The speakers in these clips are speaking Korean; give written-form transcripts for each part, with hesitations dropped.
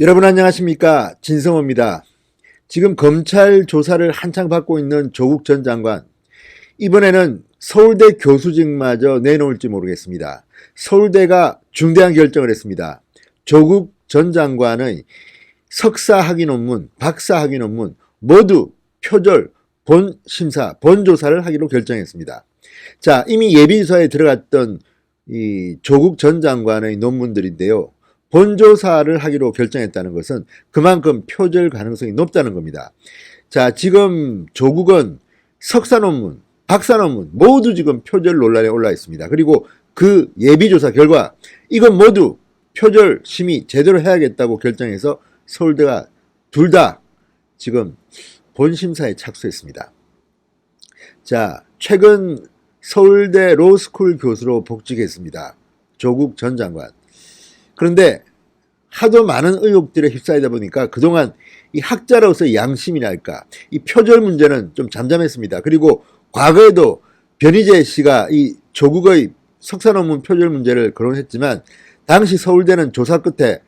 여러분 안녕하십니까? 진성호입니다. 지금 검찰 조사를 한창 받고 있는 조국 전 장관, 이번에는 서울대 교수직마저 내놓을지 모르겠습니다. 서울대가 중대한 결정을 했습니다. 조국 전 장관의 석사 학위 논문, 박사 학위 논문 모두 표절, 본심사, 본조사를 하기로 결정했습니다. 자, 이미 예비조사에 들어갔던 이 조국 전 장관의 논문들인데요. 본조사를 하기로 결정했다는 것은 그만큼 표절 가능성이 높다는 겁니다. 자, 지금 조국은 석사 논문, 박사 논문 모두 지금 표절 논란에 올라 있습니다. 그리고 그 예비조사 결과 이건 모두 표절 심의 제대로 해야겠다고 결정해서 서울대가 둘 다 지금 본심사에 착수했습니다. 자, 최근 서울대 로스쿨 교수로 복직했습니다. 조국 전 장관. 그런데 하도 많은 의혹들에 휩싸이다 보니까 그동안 이 학자로서의 양심이랄까, 이 표절 문제는 좀 잠잠했습니다. 그리고 과거에도 변희재 씨가 이 조국의 석사 논문 표절 문제를 거론했지만 당시 서울대는 조사 끝에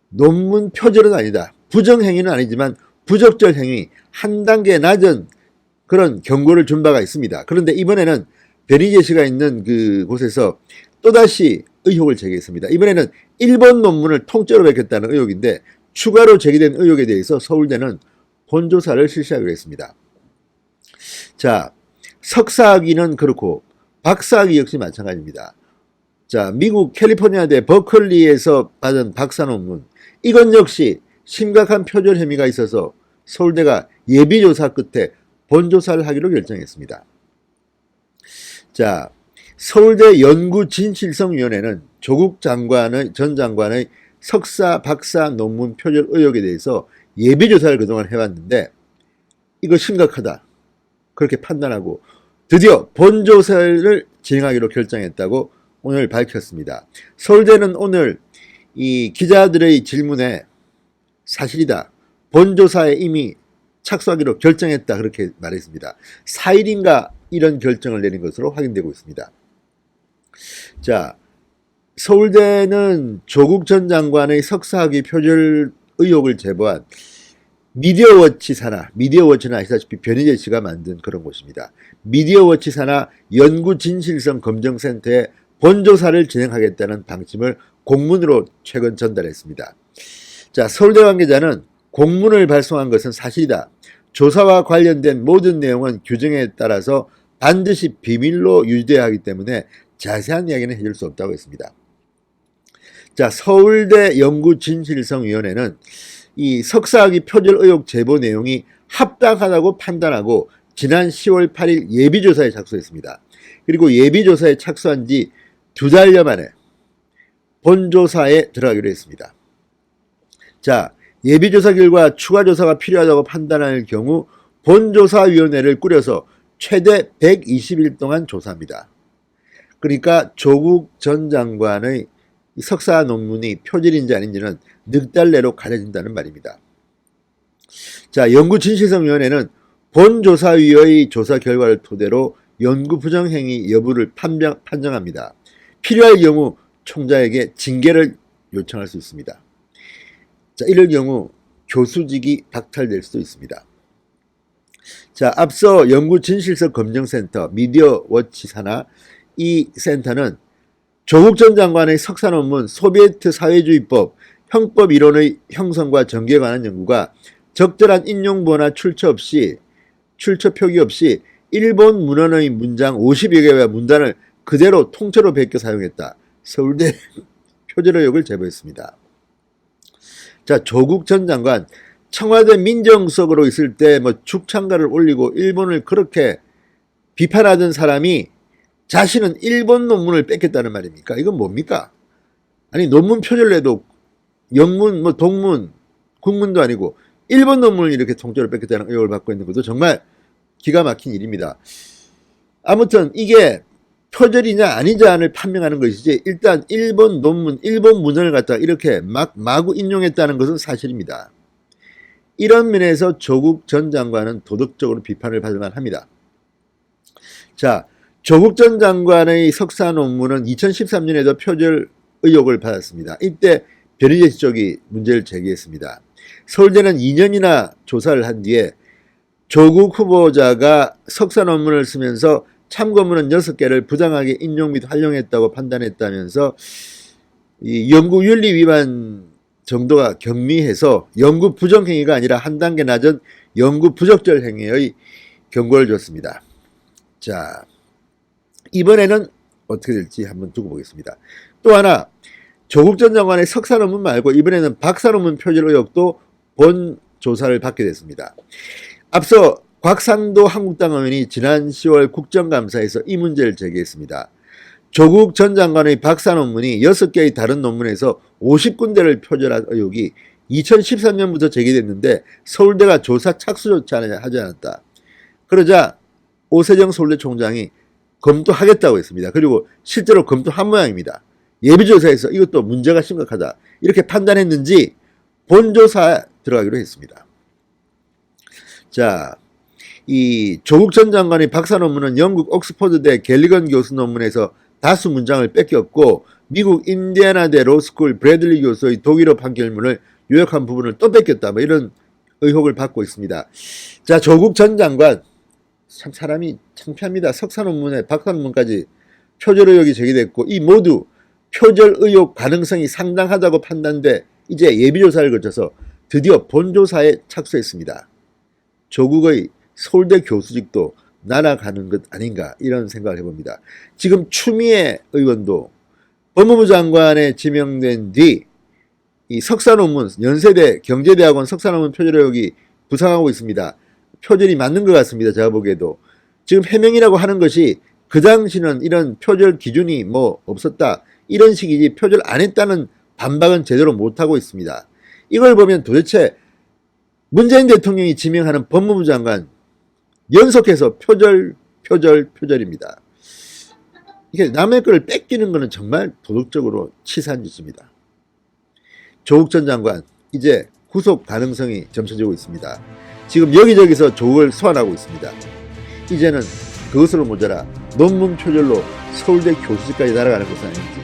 논문 표절은 아니다, 부정행위는 아니지만 부적절 행위, 한 단계 낮은 그런 경고를 준 바가 있습니다. 그런데 이번에는 변희재 씨가 있는 그곳에서 또다시 의혹을 제기했습니다. 이번에는 일본 논문을 통째로 베꼈다는 의혹인데 추가로 제기된 의혹에 대해서 서울대는 본조사를 실시하기로 했습니다. 자, 석사학위는 그렇고 박사학위 역시 마찬가지입니다. 자, 미국 캘리포니아대 버클리에서 받은 박사 논문, 이건 역시 심각한 표절 혐의가 있어서 서울대가 예비조사 끝에 본조사를 하기로 결정했습니다. 자, 서울대 연구진실성위원회는 조국 전 장관의 석사, 박사 논문 표절 의혹에 대해서 예비조사를 그동안 해왔는데 이거 심각하다, 그렇게 판단하고 드디어 본조사를 진행하기로 결정했다고 오늘 밝혔습니다. 서울대는 오늘 이 기자들의 질문에 사실이다, 본조사에 이미 착수하기로 결정했다, 그렇게 말했습니다. 4일인가 이런 결정을 내린 것으로 확인되고 있습니다. 자, 서울대는 조국 전 장관의 석사학위 표절 의혹을 제보한 미디어워치 산하, 미디어워치는 아시다시피 변희재 씨가 만든 그런 곳입니다. 미디어워치 산하 연구진실성 검증센터에 본조사를 진행하겠다는 방침을 공문으로 최근 전달했습니다. 자, 서울대 관계자는 공문을 발송한 것은 사실이다, 조사와 관련된 모든 내용은 규정에 따라서 반드시 비밀로 유지되어야 하기 때문에 자세한 이야기는 해줄 수 없다고 했습니다. 자, 서울대 연구진실성위원회는 이 석사학위 표절 의혹 제보 내용이 합당하다고 판단하고 지난 10월 8일 예비조사에 착수했습니다. 그리고 예비조사에 착수한 지 2달여 만에 본조사에 들어가기로 했습니다. 자, 예비조사 결과 추가 조사가 필요하다고 판단할 경우 본조사위원회를 꾸려서 최대 120일 동안 조사합니다. 그러니까 조국 전 장관의 석사 논문이 표절인지 아닌지는 넉 달 내로 가려진다는 말입니다. 자, 연구진실성위원회는 본조사위의 조사 결과를 토대로 연구 부정행위 여부를 판정합니다. 필요할 경우 총장에게 징계를 요청할 수 있습니다. 자, 이럴 경우 교수직이 박탈될 수도 있습니다. 자, 앞서 연구진실성 검증센터 미디어워치 산하 이 센터는 조국 전 장관의 석사 논문 소비에트 사회주의법 형법 이론의 형성과 전개에 관한 연구가 적절한 인용보나 출처 표기 없이 일본 문헌의 문장 50여 개와 문단을 그대로 통째로 베껴 사용했다, 서울대 표절 의혹을 제보했습니다. 자, 조국 전 장관 청와대 민정수석으로 있을 때 죽창가를 올리고 일본을 그렇게 비판하던 사람이 자신은 일본 논문을 뺏겼다는 말입니까? 이건 뭡니까? 아니, 논문 표절해도 영문, 동문, 국문도 아니고 일본 논문을 이렇게 통째로 뺏겼다는 의혹을 받고 있는 것도 정말 기가 막힌 일입니다. 아무튼 이게 표절이냐 아니냐를 판명하는 것이지 일단 일본 논문, 일본 문헌을 갖다가 이렇게 마구 인용했다는 것은 사실입니다. 이런 면에서 조국 전 장관은 도덕적으로 비판을 받을 만합니다. 자, 조국 전 장관의 석사 논문은 2013년에도 표절 의혹을 받았습니다. 이때 변희재 쪽이 문제를 제기했습니다. 서울대는 2년이나 조사를 한 뒤에 조국 후보자가 석사 논문을 쓰면서 참고문헌 6개를 부당하게 인용 및 활용했다고 판단했다면서 이 연구윤리 위반 정도가 경미해서 연구 부정행위가 아니라 한 단계 낮은 연구 부적절 행위의 경고를 줬습니다. 자, 이번에는 어떻게 될지 한번 두고 보겠습니다. 또 하나, 조국 전 장관의 석사 논문 말고 이번에는 박사 논문 표절 의혹도 본 조사를 받게 됐습니다. 앞서 곽상도 한국당 의원이 지난 10월 국정감사에서 이 문제를 제기했습니다. 조국 전 장관의 박사 논문이 6개의 다른 논문에서 50군데를 표절한 의혹이 2013년부터 제기됐는데 서울대가 조사 착수조차 하지 않았다. 그러자 오세정 서울대 총장이 검토하겠다고 했습니다. 그리고 실제로 검토한 모양입니다. 예비조사에서 이것도 문제가 심각하다 이렇게 판단했는지 본조사에 들어가기로 했습니다. 자, 이 조국 전 장관의 박사 논문은 영국 옥스퍼드대 갤리건 교수 논문에서 다수 문장을 뺏겼고 미국 인디애나대 로스쿨 브래들리 교수의 독일어 판결문을 요약한 부분을 또 뺏겼다. 뭐 이런 의혹을 받고 있습니다. 자, 조국 전 장관 참 사람이 창피합니다. 석사 논문에 박사 논문까지 표절 의혹이 제기됐고 이 모두 표절 의혹 가능성이 상당하다고 판단돼 이제 예비조사를 거쳐서 드디어 본조사에 착수했습니다. 조국의 서울대 교수직도 날아가는 것 아닌가 이런 생각을 해봅니다. 지금 추미애 의원도 법무부 장관에 지명된 뒤 이 석사 논문 연세대 경제대학원 석사 논문 표절 의혹이 부상하고 있습니다. 표절이 맞는 것 같습니다. 제가 보기에도 지금 해명이라고 하는 것이 그 당시는 이런 표절 기준이 뭐 없었다 이런 식이지 표절 안 했다는 반박은 제대로 못하고 있습니다. 이걸 보면 도대체 문재인 대통령이 지명하는 법무부 장관 연속해서 표절입니다. 이게 남의 거를 뺏기는 것은 정말 도덕적으로 치사한 짓입니다. 조국 전 장관 이제 구속 가능성이 점쳐지고 있습니다. 지금 여기저기서 조국을 소환하고 있습니다. 이제는 그것으로 모자라 논문 표절로 서울대 교수직까지 날아가는 것은 아닌지.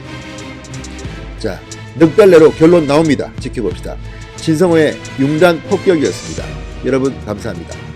자, 넉 달 내로 결론 나옵니다. 지켜봅시다. 진성호의 융단 폭격이었습니다. 여러분 감사합니다.